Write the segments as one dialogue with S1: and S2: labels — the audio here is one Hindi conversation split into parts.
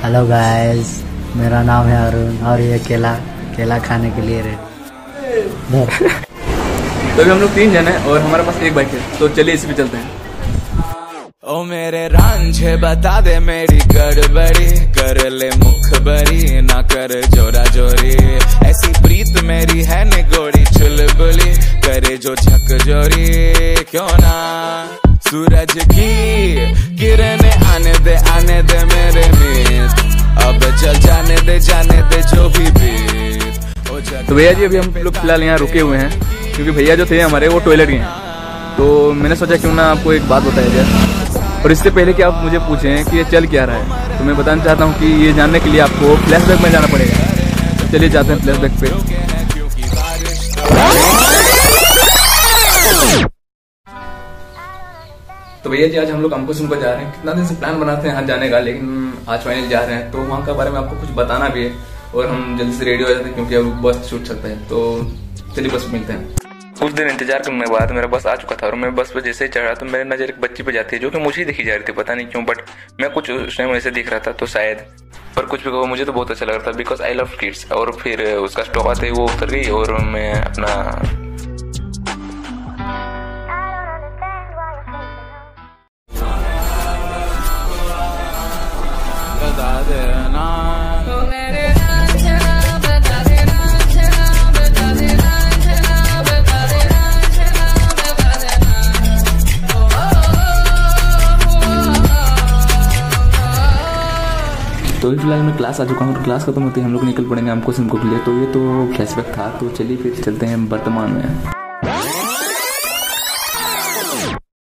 S1: हेलो गाइस, मेरा नाम है अरुण और ये केला खाने के लिए रेडी।
S2: तो अभी हम लोग 3 जन हैं और हमारे पास एक बाइक है, तो चलिए इसी पे चलते हैं।
S3: ओ मेरे रांझे बता दे मेरी गड़बड़ी, कर ले मुखबरी ना कर जोरा जोरी, ऐसी प्रीत मेरी है निगोरी चुलबुली, करे जो झक जोरी क्यों ना सूरज की किरणें आने दे मेरे मीत, अब चल जाने दे जो भी बीत।
S2: तो भैया जी अभी हम लोग फिलहाल यहाँ रुके हुए हैं क्योंकि भैया जो थे हमारे वो टॉयलेट गए हैं, तो मैंने सोचा क्यों ना आपको एक बात बताया जाए। और इससे पहले कि आप मुझे पूछें कि ये चल क्या रहा है, तो मैं बताना चाहता हूँ कि ये जानने के लिए आपको फ्लैशबैक में जाना पड़ेगा। चलिए जाते हैं फ्लैशबैक पे। तो भैया जी आज हम लोग अंकुश उनको जा रहे हैं। कितना दिन से प्लान बनाते हैं यहाँ जाने का, लेकिन आज फाइनल जा रहे हैं। तो वहाँ का बारे में आपको कुछ बताना भी है और हम जल्दी से रेडी हो जाते हैं क्योंकि अब बस छूट सकता है। तो चलिए बस मिलते हैं। कुछ दिन इंतजार करने के बाद मेरा बस आ चुका था और मैं बस पर जैसे ही चढ़ा तो मेरी नजर एक बच्ची पे जाती है जो कि मुझे ही दिखी जा रही थी, पता नहीं क्यों, बट मैं कुछ उस टाइम ऐसे दिख रहा था तो शायद, पर कुछ भी कहो मुझे तो बहुत अच्छा लग रहा था बिकॉज आई लव किड्स। और फिर उसका स्टॉप आते ही वो उतर गई और मैं अपना
S3: बता देना
S2: तो फिलहाल मैं क्लास आ चुका हूँ। तो क्लास खत्म होती है हम लोग निकल पड़ेंगे हमको सिमको के लिए। तो ये तो फ्लैशबैक था, तो चलिए फिर चलते हैं वर्तमान में।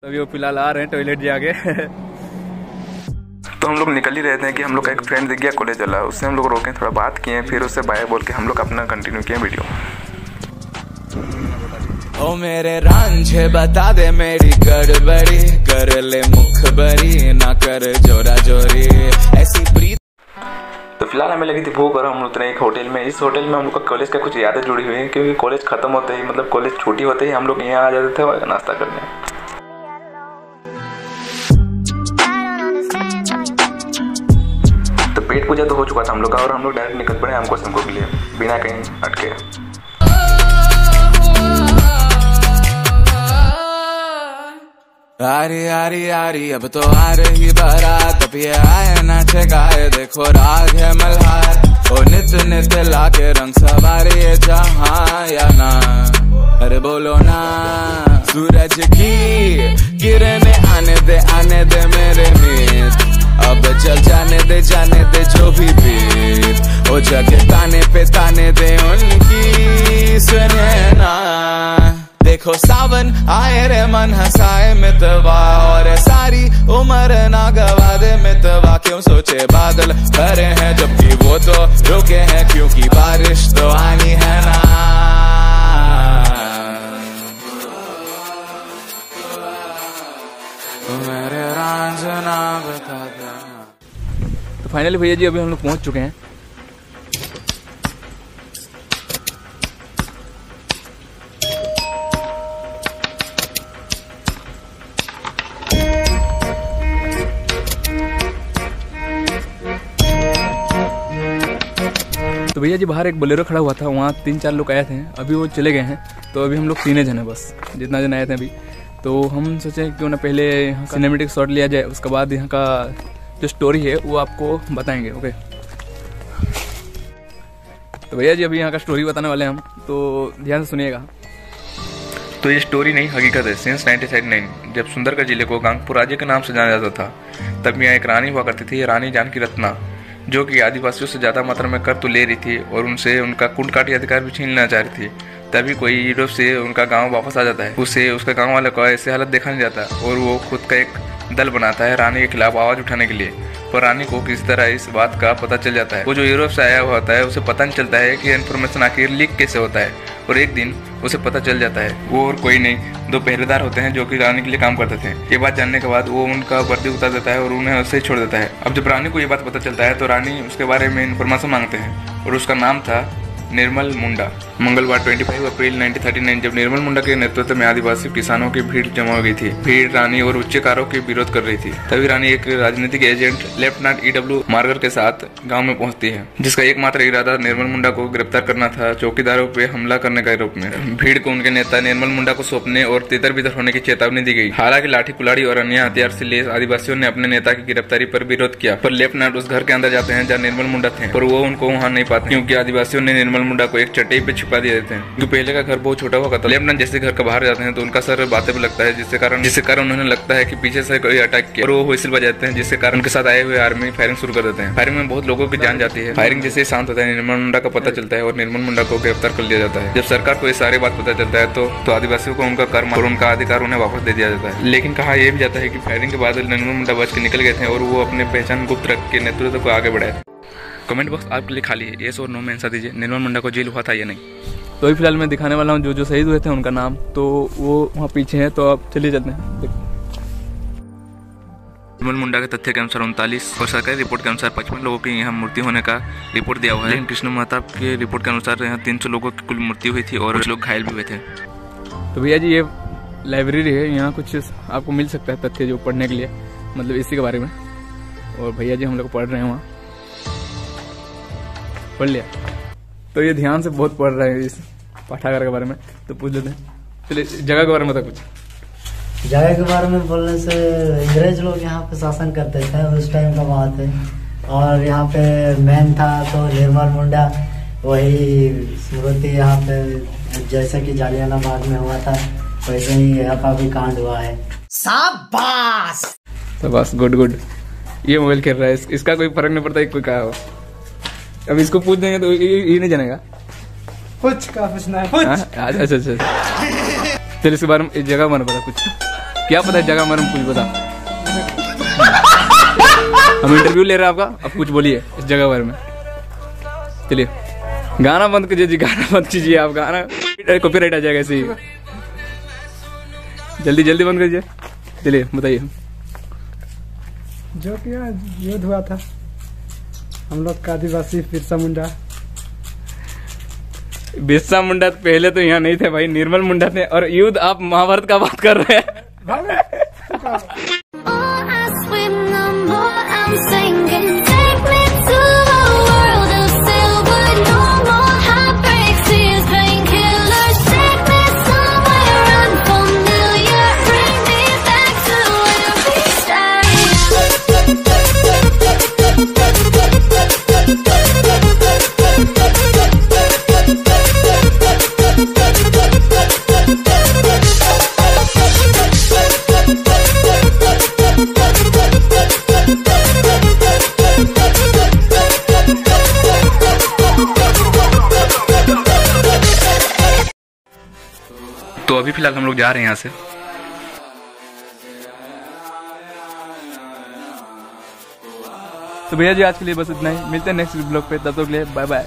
S2: अभी वो फिलहाल आ रहे हैं टॉयलेट जाके। तो हम लोग निकल ही रहे थे कि हम लोग का एक फ्रेंड दिख गया कॉलेज वाला, उससे हम लोग रोके, थोड़ा बात किए, फिर उससे बाय बोल के हम लोग अपना कंटिन्यू किए वीडियो।
S3: ओ मेरे रांझे बता दे मेरी गड़बड़ी, कर ले मुखबरी ना कर जोरा जोरी, ऐसी प्रीत।
S2: तो फिलहाल हमें लगी थी भूख और हम उतरे एक होटल में। इस होटल में हम लोग का कॉलेज का कुछ यादें जुड़ी हुई हैं क्योंकि कॉलेज खत्म होते ही, मतलब कॉलेज छुट्टी होते ही हम लोग यहाँ आ जाते थे नाश्ता करने। तो पेट पूजा तो हो चुका था हम लोग का और हम लोग डायरेक्ट निकल पड़े हमको सिमको के लिए बिना कहीं अटके।
S3: आरी आरी आरी अब तो आ रही बारात, अब ये आए ना ठेकाए, देखो राग है मल्हार, ओ नित नित लाके रंग सवारी जहाँ या ना, अरे बोलो ना सूरज की किरणें आने दे मेरे मीत, अब चल जाने दे जो भी बीत, ओ जगह ताने दे उनकी सुने ना, देखो सावन आए रे मन हंसाए मितवा, और सारी उम्र ना गवा दे मितवा, क्यों सोचे बादल भरे हैं जबकि वो तो रुके हैं क्योंकि बारिश तो आनी है ना। मेरे रांझना बता देना।
S2: तो फाइनली भैया जी अभी हम लोग पहुंच चुके हैं। तो भैया जी बाहर एक बोलेरो खड़ा हुआ था, वहाँ 3-4 लोग आए थे, अभी वो चले गए हैं। तो अभी हम लोग 3 जन हैं बस, जितना जन आए थे अभी। तो हम सोचे क्यों ना पहले यहाँ सिनेमेटिक शॉट लिया जाए, उसके बाद यहाँ का जो स्टोरी है वो आपको बताएंगे। ओके तो भैया जी अभी यहाँ का स्टोरी बताने वाले हैं हम, तो ध्यान से सुनिएगा। तो ये स्टोरी नहीं हकीकत है। सिंस 1979 जब सुंदरगढ़ जिले को गांगपुर राज्य के नाम से जाना जाता था, तब यहाँ एक रानी हुआ करती थी, रानी जानकी रत्ना, जो कि आदिवासियों से ज़्यादा मात्रा में कर तो ले रही थी और उनसे उनका कुंडकाटी अधिकार भी छीन लेना चाह रही थी। तभी कोई यूरोप से उनका गांव वापस आ जाता है, उससे उसका गांव वाले को ऐसे हालत देखा नहीं जाता और वो खुद का एक दल बनाता है रानी के खिलाफ आवाज़ उठाने के लिए। पर रानी को किसी तरह इस बात का पता चल जाता है। वो जो यूरोप से आया हुआ होता है उसे पता नहीं चलता है कि इन्फॉर्मेशन आखिर लीक कैसे होता है, और एक दिन उसे पता चल जाता है। वो और कोई नहीं, 2 पहरेदार होते हैं जो कि रानी के लिए काम करते थे। ये बात जानने के बाद वो उनका वर्दी उतार देता है और उन्हें उससे छोड़ देता है। अब जब रानी को ये बात पता चलता है तो रानी उसके बारे में इन्फॉर्मेशन मांगते हैं और उसका नाम था निर्मल मुंडा। मंगलवार 25 अप्रैल 1939 जब निर्मल मुंडा के नेतृत्व में आदिवासी किसानों की भीड़ जमा हो गई थी। भीड़ रानी और उच्चकारों के विरोध कर रही थी। तभी रानी एक राजनीतिक एजेंट लेफ्टिनेंट E.W. मार्गर के साथ गांव में पहुंचती है, जिसका एकमात्र इरादा निर्मल मुंडा को गिरफ्तार करना था, चौकीदारों पे हमला करने के रूप में। भीड़ को उनके नेता निर्मल मुंडा को सौंपने और तितर बितर होने की चेतावनी दी गई। हालांकि लाठी कुल्हाड़ी और अन्य हथियार से लैस आदिवासियों ने अपने नेता की गिरफ्तारी पर विरोध किया, पर लेफ्टिनेंट उस घर के अंदर जाते हैं जहाँ निर्मल मुंडा थे, पर वो उनको वहाँ नहीं पाते, क्योंकि आदिवासियों ने निर्मल मुंडा को एक चटाई पे छिपा दिए थे, क्योंकि पहले का घर बहुत छोटा हुआ था। लेफ्टिनेंट जैसे घर का बाहर जाते हैं तो उनका सर बातें पे लगता है, जिससे कारण उन्हें लगता है कि पीछे से कोई अटैक किया, और वो व्हिसिल बजाते हैं, जिससे कारण उनके साथ आए हुए आर्मी फायरिंग शुरू कर देते हैं। फायरिंग में बहुत लोगों की जान जाती है। फायरिंग जैसे शांत होता है, निर्मल मुंडा का पता चलता है और निर्मल मुंडा को गिरफ्तार कर लिया जाता है। जब सरकार को ये सारी बात पता चलता है तो आदिवासियों को उनका कर्म और उनका अधिकार उन्हें वापस दे दिया जाता है। लेकिन कहा यह भी जाता है कि फायरिंग के बाद निर्मल मुंडा बच के निकल गए थे और वो अपने पहचान गुप्त रख के नेतृत्व को आगे बढ़ाए। कमेंट बॉक्स आपके लिए खाली है, येस और नो में आंसर दीजिए, निर्मल मुंडा को जेल हुआ था या नहीं। तो अभी फिलहाल मैं दिखाने वाला हूँ जो शहीद हुए थे उनका नाम, तो वो वहाँ पीछे है, तो आप चलिए चलते हैं। निर्मल मुंडा के तथ्य के अनुसार 39 और सरकारी रिपोर्ट के अनुसार 55 लोगों की यहाँ मृत्यु होने का रिपोर्ट दिया हुआ है। लेकिन कृष्ण महताब के रिपोर्ट के अनुसार यहाँ 300 लोगों की कुल मृत्यु हुई थी और कुछ लोग घायल भी हुए थे। तो भैया जी ये लाइब्रेरी है, यहाँ कुछ आपको मिल सकता है तथ्य जो पढ़ने के लिए, मतलब इसी के बारे में। और भैया जी हम लोग पढ़ रहे हैं, वहाँ पढ़ लिया, तो ये ध्यान से बहुत पढ़ रहे हैं इस पाठागार के बारे में। तो पूछ लेते हैं, चलिए जगह के बारे में बता कुछ।
S1: जगह के बारे में बोलने से अंग्रेज लोग यहाँ पे शासन करते थे, उस टाइम का बात है। और यहाँ पे मेन था तो निर्मल मुंडा, वही स्मृति यहाँ पे जैसे कि जालियानाबाग में हुआ था वैसे ही यहाँ का भी कांड हुआ है। शाबाश
S2: शाबाश, गुड गुड। ये मोबाइल खेल रहा है, इसका कोई फर्क नहीं पड़ता कोई कहा हो। अब इसको पूछ देंगे तो ये नहीं जानेगा
S4: कुछ का पूछना है।
S2: अच्छा, चल इसके बारे में, इस जगह में पता कुछ, क्या पता है जगह में कुछ बता। हम इंटरव्यू ले रहे हैं आपका, अब कुछ बोलिए इस जगह के बारे में। चलिए गाना बंद कीजिए जी, गाना बंद कीजिए आप, गाना कॉपीराइट आ जाएगा ऐसे ही। जल्दी बंद कीजिए। चलिए बताइए।
S4: जो कि युद्ध हुआ था हम लोग का आदिवासी
S2: बिरसा मुंडा पहले तो यहाँ नहीं थे भाई, निर्मल मुंडा थे। और युद्ध आप महाभारत का बात कर रहे हैं। तो अभी फिलहाल हम लोग जा रहे हैं यहाँ से। तो भैया जी आज के लिए बस इतना ही, मिलते हैं नेक्स्ट ब्लॉग पे, तब तक के लिए बाय बाय।